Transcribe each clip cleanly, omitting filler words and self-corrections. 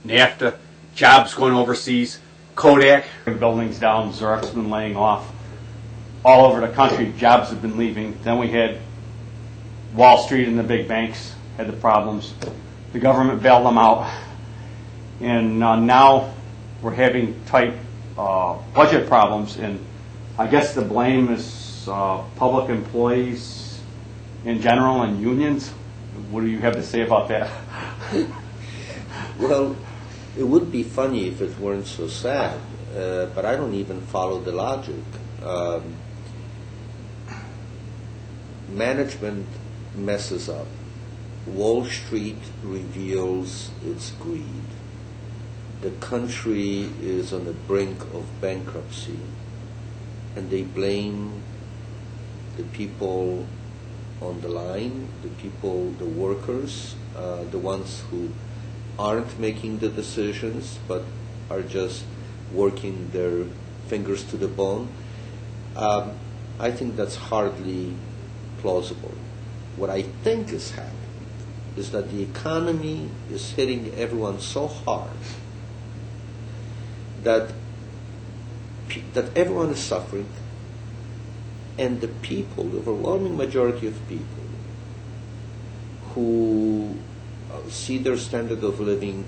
NAFTA, jobs going overseas, Kodak, buildings down, Xerox been laying off. All over the country, jobs have been leaving. Then we had Wall Street and the big banks had the problems. The government bailed them out. And now we're having tight budget problems. And I guess the blame is public employees in general and unions. What do you have to say about that? Well, it would be funny if it weren't so sad, but I don't even follow the logic. Management messes up. Wall Street reveals its greed. The country is on the brink of bankruptcy, and they blame the people on the line, the workers, the ones who aren't making the decisions but are just working their fingers to the bone. I think that's hardly plausible. What I think is happening is that the economy is hitting everyone so hard that everyone is suffering, and the people, the overwhelming majority of people who see their standard of living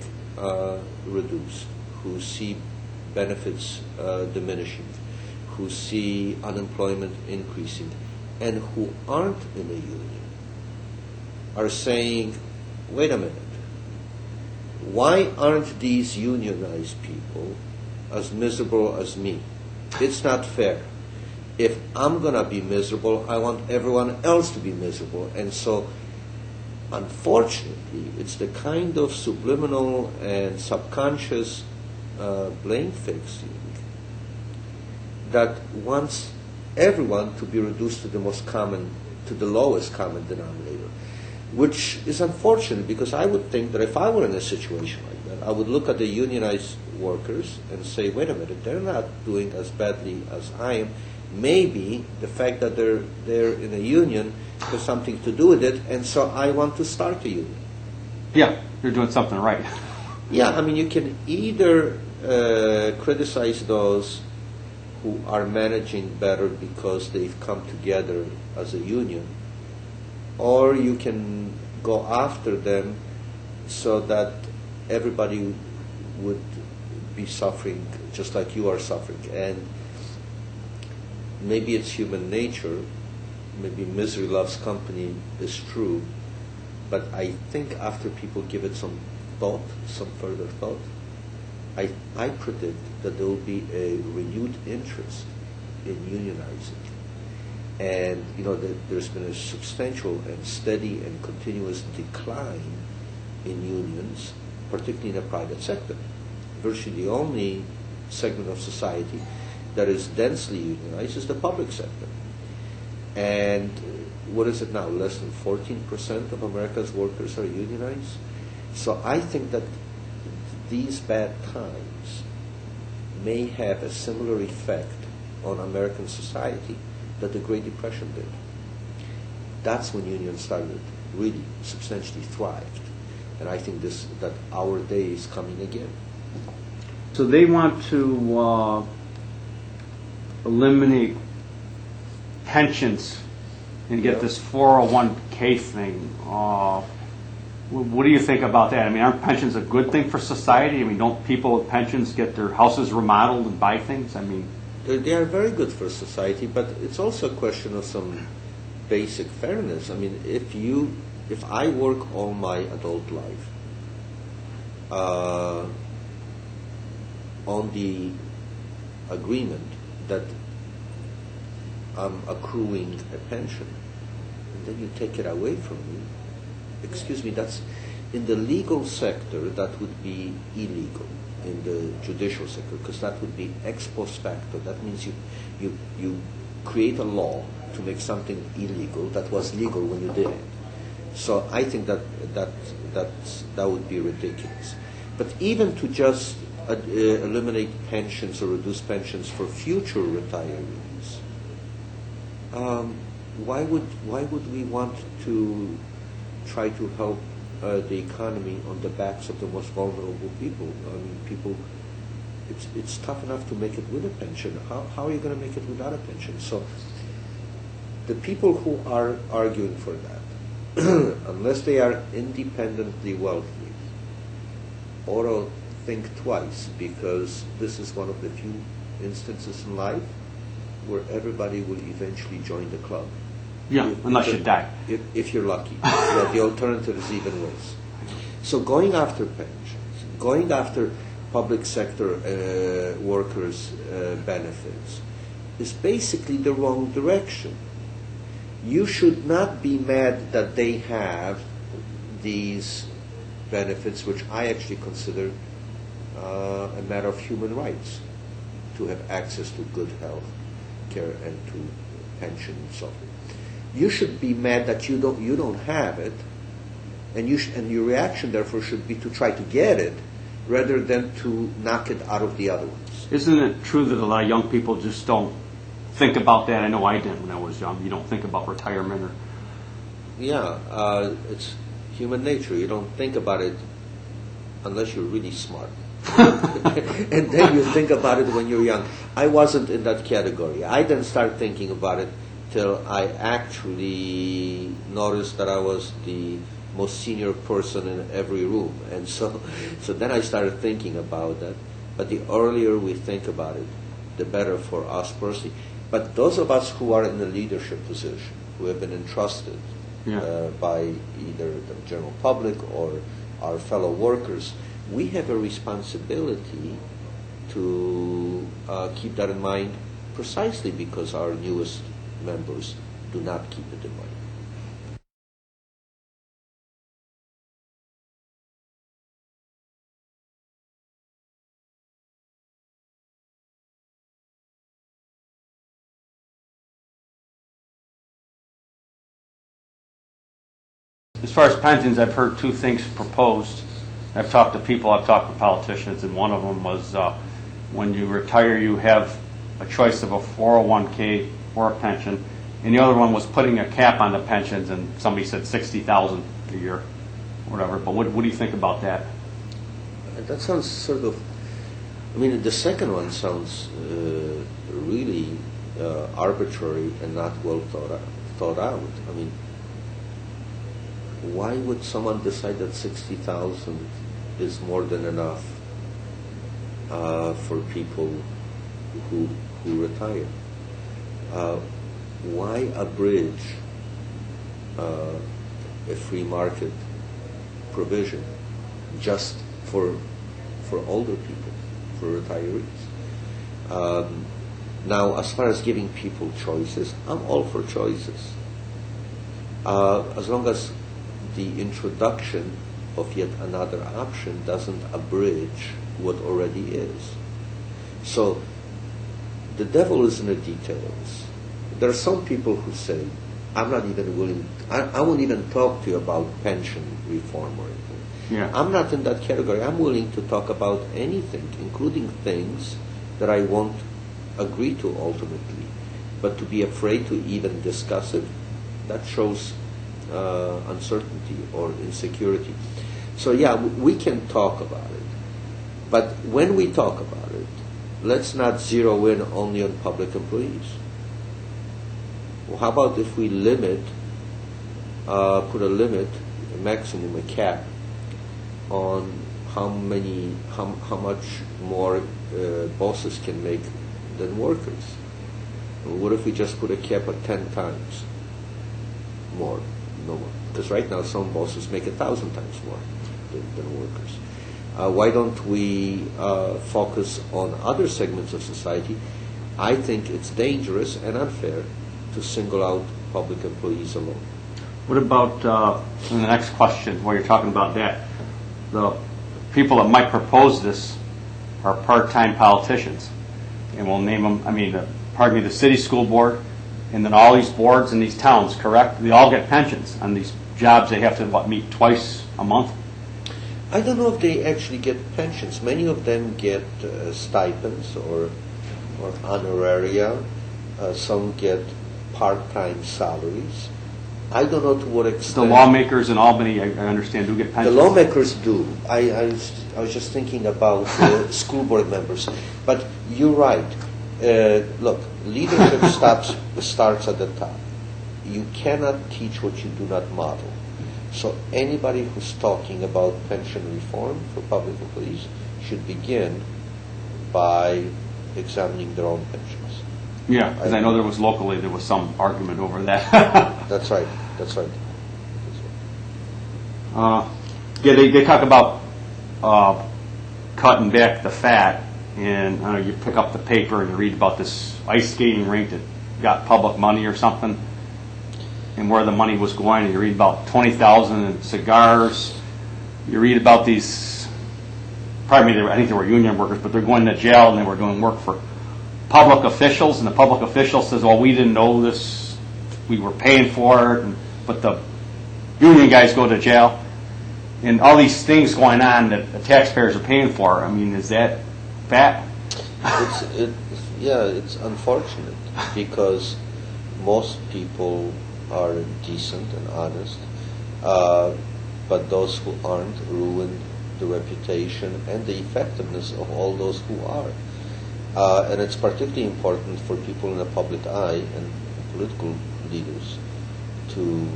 reduced, who see benefits diminishing, who see unemployment increasing, and who aren't in a union are saying, wait a minute, why aren't these unionized people as miserable as me? It's not fair. If I'm going to be miserable, I want everyone else to be miserable. And so, unfortunately, it's the kind of subliminal and subconscious blame fixing that wants everyone to be reduced to the lowest common denominator, which is unfortunate, because I would think that if I were in a situation like that, I would look at the unionized workers and say, wait a minute, they're not doing as badly as I am. Maybe the fact that they're in a union has something to do with it, and so I want to start a union. Yeah, you're doing something right. Yeah, I mean, you can either criticize those who are managing better because they've come together as a union, or you can go after them so that everybody would be suffering just like you are suffering. And maybe it's human nature, maybe misery loves company is true, but I think after people give it some thought, some further thought, I predict that there will be a renewed interest in unionizing. And there's been a substantial and steady and continuous decline in unions, particularly in the private sector. Virtually the only segment of society that is densely unionized is the public sector. And what is it now? Less than 14% of America's workers are unionized. So I think that these bad times may have a similar effect on American society that the Great Depression did. That's when unions started really substantially thrived. And I think that our day is coming again. So they want to eliminate pensions and get this 401k thing. What do you think about that? I mean, aren't pensions a good thing for society? I mean, don't people with pensions get their houses remodeled and buy things? I mean, they are very good for society, but it's also a question of some basic fairness. I mean, if I work all my adult life on the agreement that I'm accruing a pension, and then you take it away from me, excuse me, that's in the legal sector, that would be illegal. In the judicial sector, because that would be ex post facto. That means you create a law to make something illegal that was legal when you did it. So I think that would be ridiculous. But even to just eliminate pensions or reduce pensions for future retirees, why would we want to try to help the economy on the backs of the most vulnerable people. I mean, people, it's tough enough to make it with a pension. How are you going to make it without a pension? So the people who are arguing for that, unless they are independently wealthy, ought to think twice, because this is one of the few instances in life where everybody will eventually join the club. Yeah, unless you die. If you're lucky. Yeah, the alternative is even worse. So going after pensions, going after public sector workers' benefits is basically the wrong direction. You should not be mad that they have these benefits, which I actually consider a matter of human rights, to have access to good health care and to pension and so forth. You should be mad that you don't have it, and your reaction therefore should be to try to get it, rather than to knock it out of the other ones. Isn't it true that a lot of young people just don't think about that? I know I didn't when I was young. You don't think about retirement or... Yeah, it's human nature. You don't think about it unless you're really smart. And then you think about it when you're young. I wasn't in that category. I didn't start thinking about it till I actually noticed that I was the most senior person in every room. And so then I started thinking about that. But the earlier we think about it, the better for us personally. But those of us who are in a leadership position, who have been entrusted by either the general public or our fellow workers, we have a responsibility to keep that in mind, precisely because our newest members do not keep it in mind. As far as pensions, I've heard two things proposed. I've talked to people, I've talked to politicians, and one of them was when you retire, you have a choice of a 401k or a pension, and the other one was putting a cap on the pensions, and somebody said $60,000 a year, whatever. But what do you think about that? That sounds sort of, I mean, the second one sounds really arbitrary and not well thought out. I mean, why would someone decide that 60,000 is more than enough for people who retire? Why abridge a free market provision just for older people, for retirees? Now, as far as giving people choices, I'm all for choices, as long as the introduction of yet another option doesn't abridge what already is. So the devil is in the details. There are some people who say, I'm not even willing, I won't even talk to you about pension reform or anything. Yeah. I'm not in that category. I'm willing to talk about anything, including things that I won't agree to ultimately. But to be afraid to even discuss it, that shows uncertainty or insecurity. So yeah, we can talk about it, but when we talk about it, let's not zero in only on public employees. Well, how about if we limit, put a limit, a maximum, a cap on how much more bosses can make than workers? What if we just put a cap at 10 times more? No more. Because right now some bosses make 1,000 times more than workers. Why don't we focus on other segments of society? I think it's dangerous and unfair to single out public employees alone. What about, in the next question, while you're talking about that, the people that might propose this are part-time politicians, and we'll name them, the city school board, and then all these boards in these towns, correct? They all get pensions on these jobs. They have to, meet twice a month? I don't know if they actually get pensions. Many of them get stipends or honoraria. Some get part-time salaries. I don't know to what The extent. lawmakers in Albany, I understand, do get The pensions. lawmakers do. I was just thinking about school board members. But you're right. Look, leadership starts at the top. You cannot teach what you do not model. So anybody who's talking about pension reform for public employees should begin by examining their own pensions. Yeah, because I know there was some argument over that. That's right. That's right. Yeah, they talk about cutting back the fat, and you pick up the paper and you read about this ice skating rink that got public money or something, and where the money was going. And you read about 20,000 in cigars. You read about these. Pardon me, I think they were union workers, but they're going to jail and they were doing work for public officials, and the public official says, "Well, we didn't know this. We were paying for it," but the union guys go to jail. And all these things going on that the taxpayers are paying for. I mean, is that fat? It's unfortunate because most people are decent and honest, but those who aren't ruin the reputation and the effectiveness of all those who are. And it's particularly important for people in the public eye and political leaders to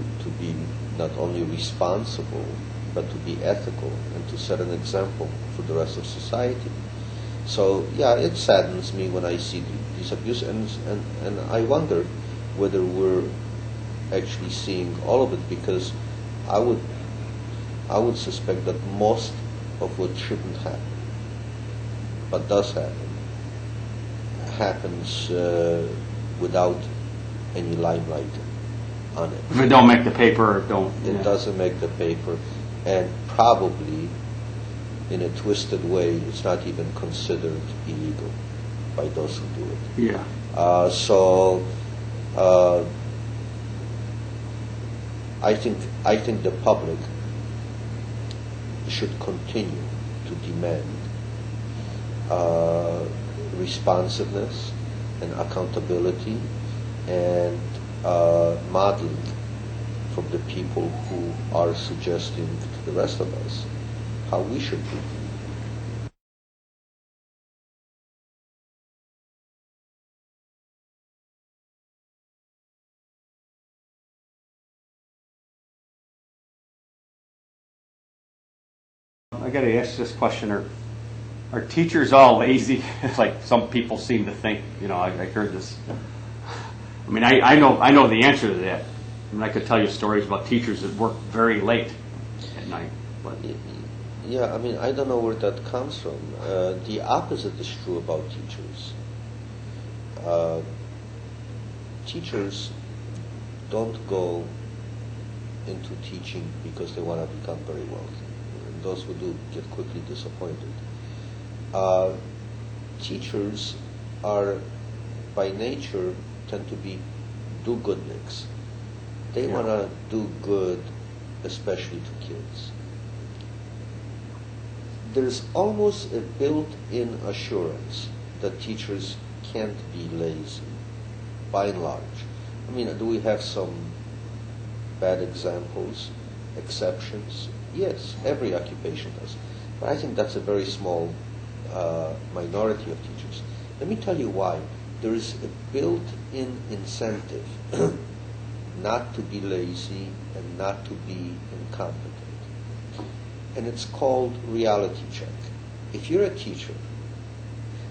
be not only responsible, but to be ethical and to set an example for the rest of society. So, yeah, it saddens me when I see these abuses, and I wonder whether we're actually seeing all of it, because I would suspect that most of what shouldn't happen, but does happen, happens without any limelight on it. If it don't make the paper, It doesn't make the paper, and probably in a twisted way, it's not even considered illegal by those who do it. Yeah. So I think the public should continue to demand responsiveness and accountability and modeling from the people who are suggesting to the rest of us how we should be. I got to ask this question: Are teachers all lazy? Like some people seem to think. I heard this. I mean, I know the answer to that. I mean, I could tell you stories about teachers that work very late at night. But Yeah, I mean, I don't know where that comes from. The opposite is true about teachers. Teachers don't go into teaching because they want to become very wealthy. And those who do get quickly disappointed. Teachers are, by nature, tend to be do-goodniks. They want to do good, especially to kids. There's almost a built-in assurance that teachers can't be lazy, by and large. I mean, do we have some bad examples, exceptions? Yes, every occupation does. But I think that's a very small minority of teachers. Let me tell you why. There is a built-in incentive not to be lazy and not to be incompetent. And it's called reality check. If you're a teacher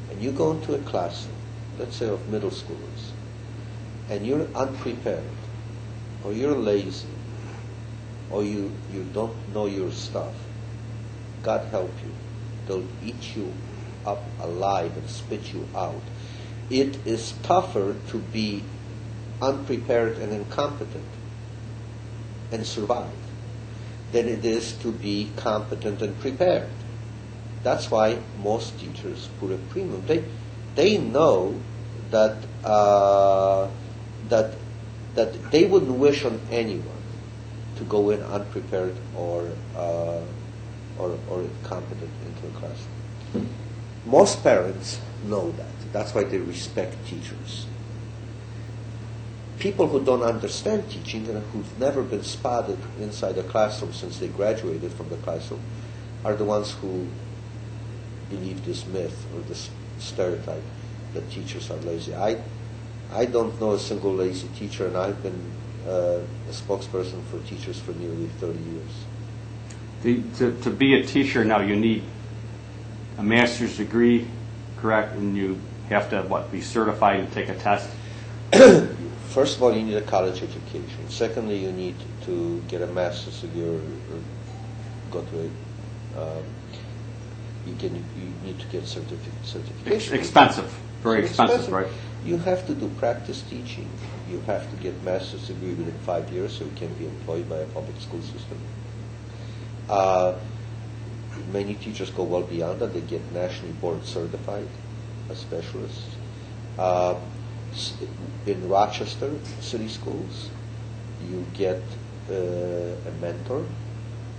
and you go into a classroom, let's say of middle schoolers, and you're unprepared, or you're lazy, or you don't know your stuff, God help you, they'll eat you up alive and spit you out. It is tougher to be unprepared and incompetent and survive than it is to be competent and prepared. That's why most teachers put a premium. They know that that they wouldn't wish on anyone to go in unprepared or incompetent into a classroom. Most parents know that. That's why they respect teachers. people who don't understand teaching and who've never been spotted inside a classroom since they graduated from the classroom are the ones who believe this myth or this stereotype that teachers are lazy. I don't know a single lazy teacher, and I've been a spokesperson for teachers for nearly 30 years. To be a teacher now, you need a master's degree, correct? And you have to, be certified and take a test? First of all, you need a college education. Secondly, you need to get a master's degree or go to a, you need to get certification. Expensive, very expensive, right? You have to do practice teaching. You have to get master's degree within 5 years so you can be employed by a public school system. Many teachers go well beyond that. They get nationally board certified as specialists. In Rochester city schools, you get a mentor,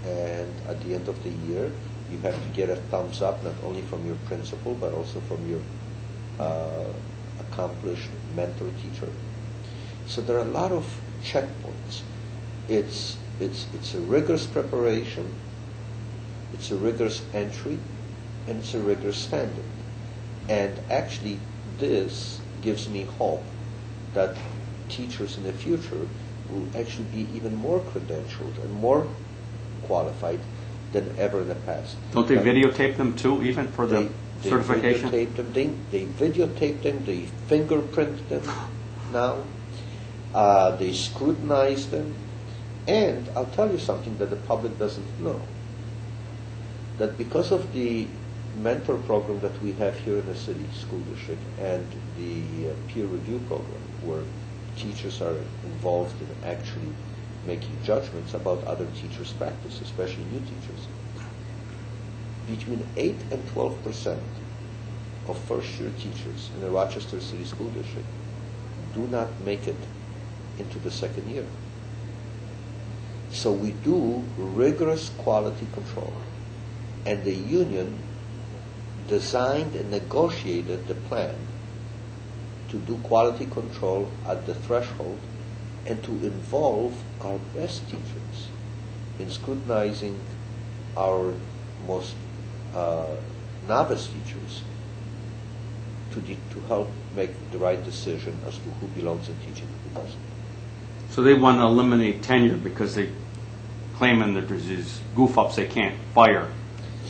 and at the end of the year, you have to get a thumbs up not only from your principal but also from your accomplished mentor teacher. So there are a lot of checkpoints. It's a rigorous preparation, it's a rigorous entry, and it's a rigorous standard. And actually, this gives me hope that teachers in the future will actually be even more credentialed and more qualified than ever in the past. Don't they videotape them too, even for the certification? They videotape them, they fingerprint them now, they scrutinize them, and I'll tell you something that the public doesn't know, that because of the mentor program that we have here in the city school district and the peer review program where teachers are involved in actually making judgments about other teachers' practice, especially new teachers, between 8 and 12% of first-year teachers in the Rochester City School District do not make it into the second year. So we do rigorous quality control, and the union designed and negotiated the plan to do quality control at the threshold and to involve our best teachers in scrutinizing our most novice teachers to help make the right decision as to who belongs in teaching and who doesn't. So they want to eliminate tenure because they claiming that there's these goof-ups they can't fire.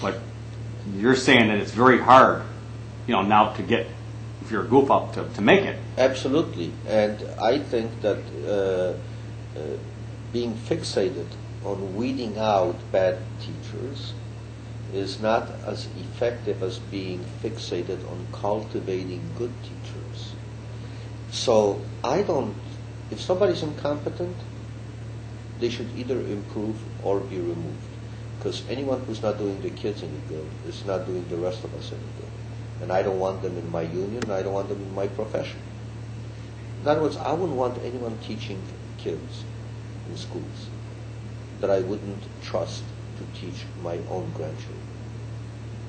But you're saying that it's very hard, now to get, if you're a goof-up, to make it. Absolutely. And I think that being fixated on weeding out bad teachers is not as effective as being fixated on cultivating good teachers. So if somebody's incompetent, they should either improve or be removed. Because anyone who's not doing the kids any good is not doing the rest of us any good. And I don't want them in my union, and I don't want them in my profession. In other words, I wouldn't want anyone teaching kids in schools that I wouldn't trust to teach my own grandchildren.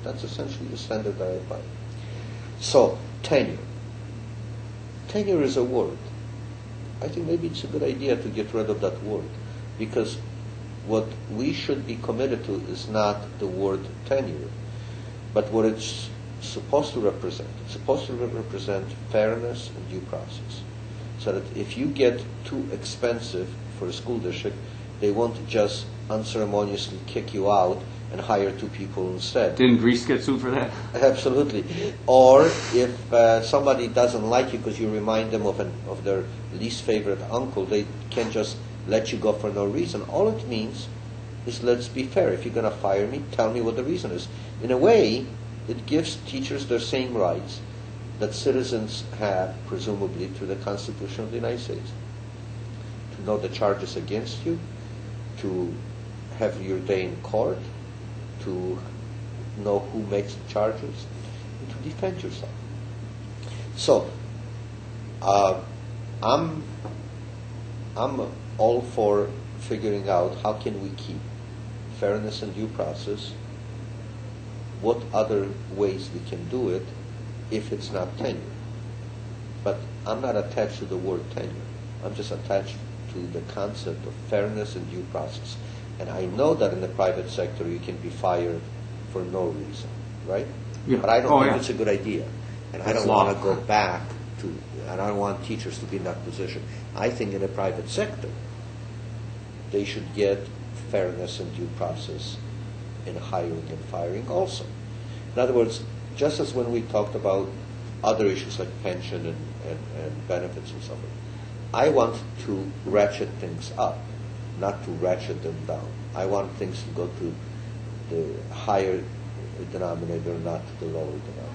That's essentially the standard that I apply. So, tenure. Tenure is a word. I think maybe it's a good idea to get rid of that word, because what we should be committed to is not the word tenure, but what it's supposed to represent. It's supposed to represent fairness and due process, so that if you get too expensive for a school district, they won't just unceremoniously kick you out and hire 2 people instead. Didn't Greece get sued for that? Absolutely. Or if somebody doesn't like you because you remind them of their least favorite uncle, they can't just let you go for no reason. All it means is, let's be fair. If you're going to fire me, tell me what the reason is. In a way, it gives teachers their same rights that citizens have, presumably, through the Constitution of the United States. To know the charges against you, to have your day in court, to know who makes the charges, and to defend yourself. So, I'm all for figuring out how can we keep fairness and due process, what other ways we can do it if it's not tenure. But I'm not attached to the word tenure. I'm just attached to the concept of fairness and due process. And I know that in the private sector you can be fired for no reason, right? Yeah. But I don't Oh, think yeah. it's a good idea. And I That's don't law. want to go back to, and I don't want teachers to be in that position. I think in the private sector, they should get fairness and due process in hiring and firing also. In other words, just as when we talked about other issues like pension and benefits and so forth, I want to ratchet things up, not to ratchet them down. I want things to go to the higher denominator, not to the lower denominator.